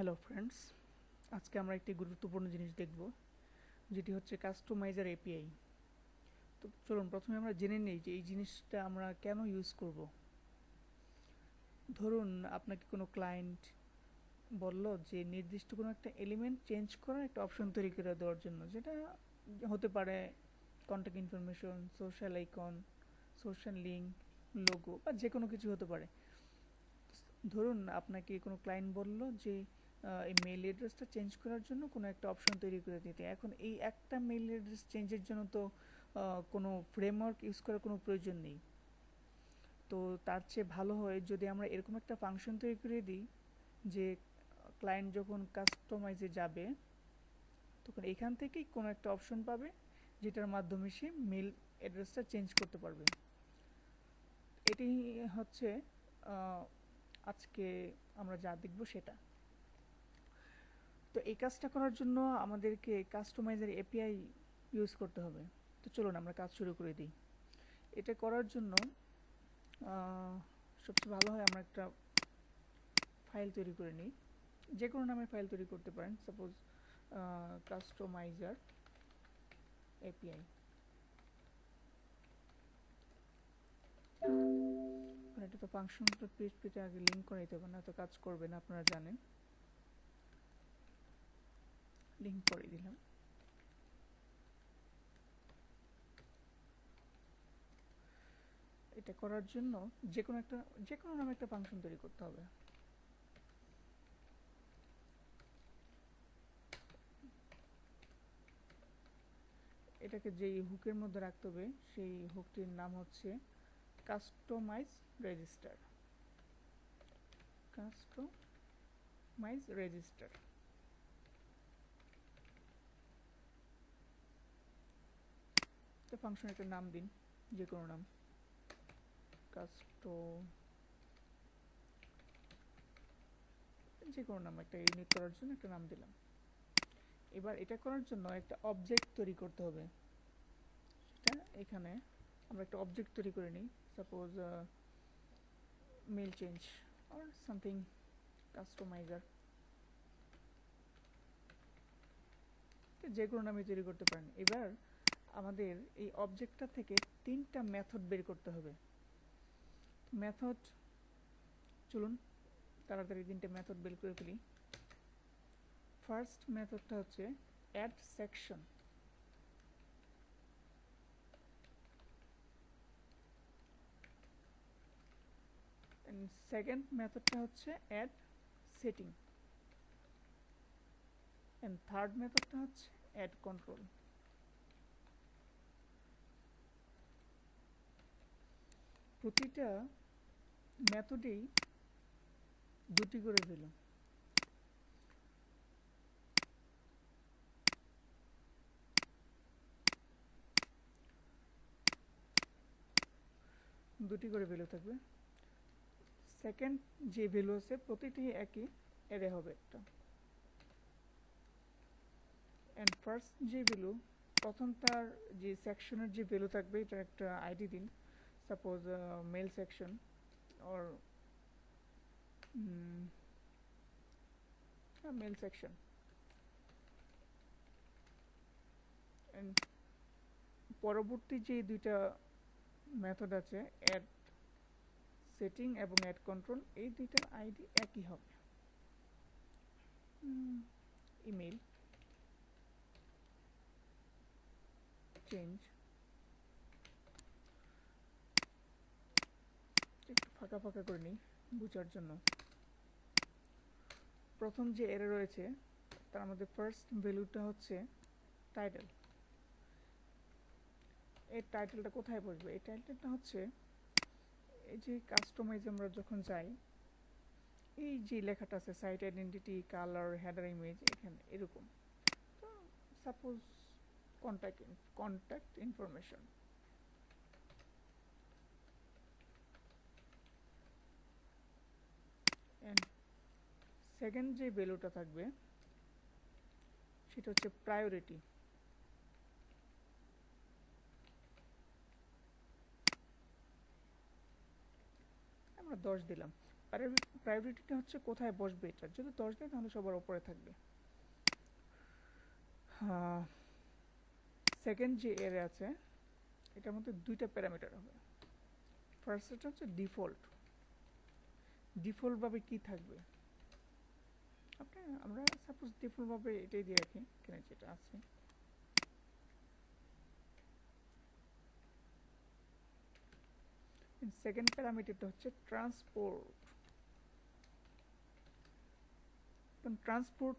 Hello friends, আজকে আমরা একটি গুরুত্বপূর্ণ জিনিস দেখব, যেটি হচ্ছে কাস্টমাইজার এপিআই। তো চলুন প্রথমে আমরা জেনে নিই যে এই জিনিসটা আমরা কেন ইউজ করব। ধরুন আপনাকে কোনো ক্লায়েন্ট বলল যে নির্দিষ্ট কোনো একটা এলিমেন্ট চেঞ্জ করার একটা অপশন তৈরি করে দেওয়ার জন্য, যেটা হতে পারে contact information, social icon, social link, logo বা যে কোনো কিছু হতে পারে। ধরুন আপনাকে কোনো ক্লায়েন্ট বলল যে এই মেইল অ্যাড্রেসটা চেঞ্জ করার জন্য কোনো একটা অপশন তৈরি করে দিতে। এখন এই একটা মেইল অ্যাড্রেস চেঞ্জের জন্য তো কোনো ফ্রেমওয়ার্ক ইউজ করার কোনো প্রয়োজন নেই। তো তার চেয়ে ভালো হয় যদি আমরা এরকম একটা ফাংশন তৈরি করে দিই যে ক্লায়েন্ট যখন কাস্টমাইজে যাবে তখন এখান থেকেই কোনো একটা অপশন পাবে যেটার মাধ্যমে সে মেইল অ্যাড্রেসটা চেঞ্জ করতে পারবে। এটি হচ্ছে আজকে আমরা যা দেখব সেটা। তো এই কাজটা করার জন্য আমাদেরকে কাস্টমাইজার এপিআই ইউজ করতে হবে। তো চলুন আমরা কাজ শুরু করে দিই। এটা করার জন্য সবচেয়ে ভালো হয় আমরা একটা ফাইল তৈরি করে নিই। যে কোনো নামে ফাইল তৈরি করতে পারেন, সাপোজ কাস্টমাইজার এপিআই। এটা তো ফাংশনটা পিএইচপিতে আগে লিঙ্ক করে দিতে হবে, না তো কাজ করবে না, আপনারা জানেন। লিঙ্ক করে দিলাম। এটা করার জন্য যে কোনো নামে একটা ফাংশন তৈরি করতে হবে। এটাকে যেই হুকের মধ্যে রাখতে হবে সেই হুকটির নাম হচ্ছে কাস্টমাইজ রেজিস্টার। Customize register. তো ফাংশন একটা নাম দিন, যে কোনো নাম। যে কোনো নাম, একটা ইউনিক করার জন্য একটা নাম দিলাম। এবার এটা করার জন্য একটা অবজেক্ট তৈরি করতে হবে। সেটা এখানে আমরা একটা অবজেক্ট তৈরি করে নিই, suppose mail change or something customizer. যে কোনো নামে তৈরি করতে পারেন। এবার আমাদের এই অবজেক্টটা থেকে তিনটা মেথড বের করতে হবে। মেথড, চলুন তাড়াতাড়ি তিনটে মেথড বের করে ফেলি। ফার্স্ট মেথডটা হচ্ছে অ্যাড সেকশন। সেকেন্ড মেথডটা হচ্ছে অ্যাড সেটিং, এন্ড থার্ড মেথডটা হচ্ছে অ্যাড কন্ট্রোল। প্রতিটা মেথডেই দুটি করে ভ্যালু। দুটি করে ভ্যালু থাকবে। সেকেন্ড যে ভ্যালু আছে প্রতিটি একই অ্যারে হবে একটা। এন্ড ফার্স্ট যে ভ্যালু, প্রথমটার যে সেকশনের যে ভ্যালু থাকবে এটা একটা আইডি দিন, suppose mail section or mail section. And পরবর্তী যে দুইটা মেথড আছে, অ্যাড সেটিং এবং অ্যাড কন্ট্রোল, এই দুইটার আইডি একই হবে। ইমেল চেঞ্জ, একটু ফাঁকা ফাঁকা করে নিই বোঝার জন্য। প্রথম যে এরে রয়েছে তার মধ্যে ফার্স্ট ভ্যালুটা হচ্ছে টাইটেল। এই টাইটেলটা কোথায় বসবে? এই টাইটেলটা হচ্ছে এই যে কাস্টমাইজ আমরা যখন যাই, এই যে লেখাটা আছে site identity, colour, header, image, এখানে এরকম। তো suppose contact information. And second যে ভ্যালুটা থাকবে সেটা হচ্ছে প্রায়োরিটি। আমরা 10 দিলাম। প্রায়োরিটিটা হচ্ছে কোথায় বসবে, এটা যদি 10 দেয় তাহলে সবার উপরে থাকবে। সেকেন্ড যে এর আছে এটার মধ্যে দুইটা প্যারামিটার হবে। ফার্স্টটা হচ্ছে ডিফল্ট। ডিফল্ট ভাবে কি থাকবে, আমরা সাপোজ ডিফল্ট ভাবে এটাই দিয়ে রাখি, এখানে যেটা আছে। সেকেন্ড প্যারামিটারটা হচ্ছে ট্রান্সপোর্ট। ট্রান্সপোর্ট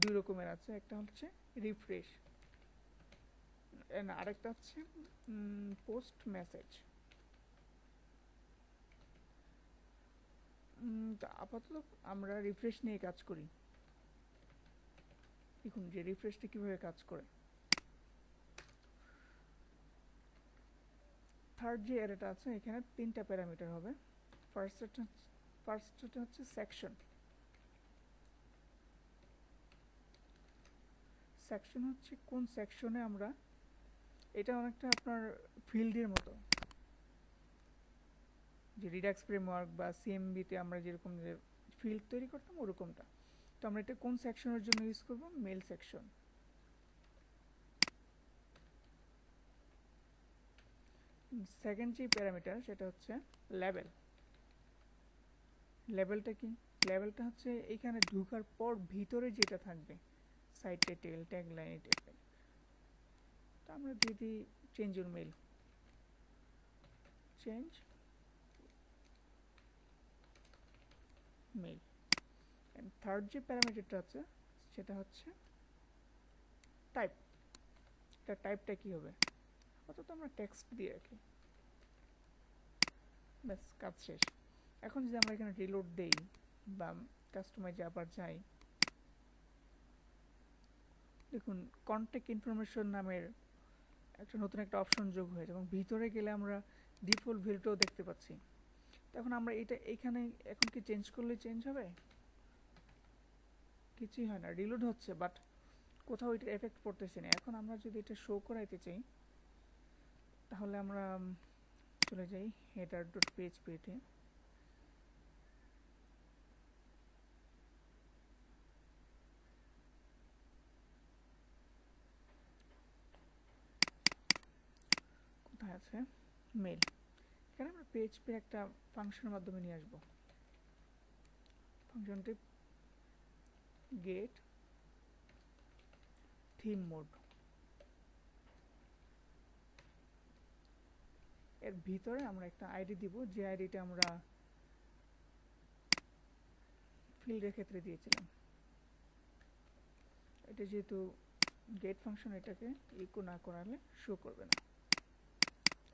দুই রকমের আছে, একটা হচ্ছে রিফ্রেশ, আরেকটা হচ্ছে পোস্ট মেসেজ। আপাতত আমরা রিফ্রেশ নিয়ে কাজ করি। দেখুন যে রিফ্রেশটা কিভাবে কাজ করে। থার্ড যে অ্যারেটা আছে এখানে তিনটা প্যারামিটার হবে। ফার্স্টটা হচ্ছে সেকশন। সেকশন হচ্ছে কোন সেকশনে আমরা, এটা অনেকটা আপনার ফিল্ডের মতো, যে রিডাক্স ফ্রেমওয়ার্ক বা সিএমবিতে আমরা যেরকম যে ফিল্ড তৈরি করতাম ওরকমটা। তো আমরা এটা কোন সেকশনের জন্য ইউজ করব, মেল সেকশন। সেকেন্ড যে প্যারামিটার সেটা হচ্ছে লেভেল। লেভেলটা কি, লেভেলটা হচ্ছে এখানে ঢোকার পর ভিতরে যেটা থাকবে, সাইট টাইটেল, ট্যাগলাইন, এই টাইপের। তো আমরা দিয়ে দিই change your mail, change mail. And third যে প্যারামিটারটা আছে সেটা হচ্ছে টাইপ। এটা টাইপটা কি হবে, অর্থাৎ আমরা টেক্সট দিয়ে রাখি, ব্যাস কাজ শেষ। এখন যদি আমরা এখানে রিলোড দেই বা কাস্টমাইজে আবার যাই, দেখুন কন্ট্যাক্ট ইনফরমেশন নামের নতুন একটা অপশন যোগ হয়েছে এবং ভিতরে গেলে আমরা ডিফল্ট ভ্যালুটাও দেখতে পাচ্ছি। এখন আমরা এটা এখানে এখন কি চেঞ্জ করলে চেঞ্জ হবে, কিছুই হয় না, রিলোড হচ্ছে বাট কোথাও এটা এফেক্ট পড়তেছে না। এখন আমরা যদি এটা শো করাইতে চাই তাহলে আমরা চলে যাই header.php-তে। কোথায় আছে মেল, এখানে আমরা পিএইচপি একটা ফাংশনের মাধ্যমে নিয়ে আসবো। ফাংশনটি গেট থিম মোড, এর ভিতরে আমরা একটা আইডি দিব, যে আইডিটা আমরা ফিল্ডের ক্ষেত্রে দিয়েছিলাম। এটা যেহেতু গেট ফাংশন, এটাকে ইকো না করালে শো করবে না।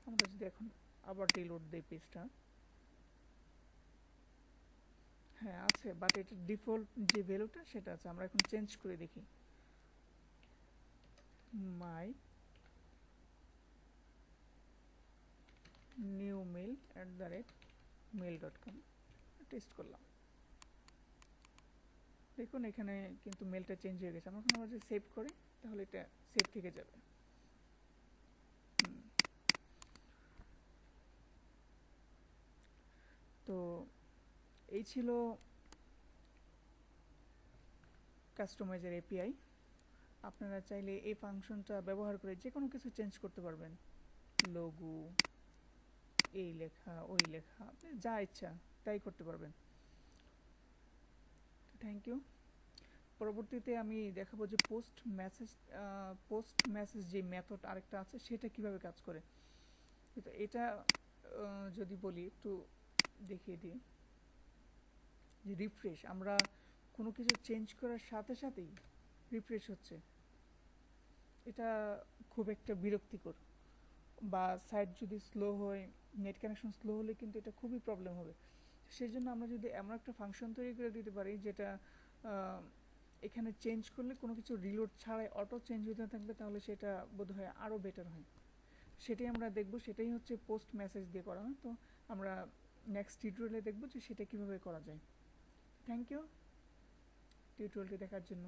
আমরা যদি এখন আবার রিলোড দেই পেজটা, হ্যাঁ আছে, বাট এটা ডিফল্ট যে ভ্যালুটা সেটা আছে। আমরা এখন চেঞ্জ করে দেখি, my new mail @mail.com test করলাম। দেখুন এখানে কিন্তু মেলটা চেঞ্জ হয়ে গেছে। আমরা যদি সেভ করি তাহলে এটা সেভ থেকে যাবে। তো এই ছিল কাস্টমাইজার এপিআই। আপনারা চাইলে এই ফাংশনটা ব্যবহার করে যে কোনো কিছু চেঞ্জ করতে পারবেন, লোগো, এই লেখা, ওই লেখা, আপনি যা ইচ্ছা তাই করতে পারবেন। Thank you. পরবর্তীতে আমি দেখাবো যে পোস্ট মেসেজ যে মেথড আরেকটা আছে সেটা কিভাবে কাজ করে। কিন্তু এটা যদি বলি একটু দেখিয়ে দিই, যে রিফ্রেশ, আমরা কোনো কিছু চেঞ্জ করার সাথে সাথেই রিফ্রেশ হচ্ছে, এটা খুব একটা বিরক্তিকর। বা সাইট যদি স্লো হয়, নেট কানেকশন স্লো হলে কিন্তু এটা খুবই প্রবলেম হবে। সেই জন্য আমরা যদি এমন একটা ফাংশন তৈরি করে দিতে পারি যেটা এখানে চেঞ্জ করলে কোনো কিছু রিলোড ছাড়াই অটো চেঞ্জ হতে থাকবে, তাহলে সেটা বোধহয় আরও বেটার হয়। সেটাই আমরা দেখব, সেটাই হচ্ছে পোস্ট মেসেজ দিয়ে করা হয়। তো আমরা নেক্সট টিউটোরিয়ালে দেখব যে সেটা কিভাবে করা যায়। থ্যাংক ইউ টিউটোরিয়ালটি দেখার জন্য।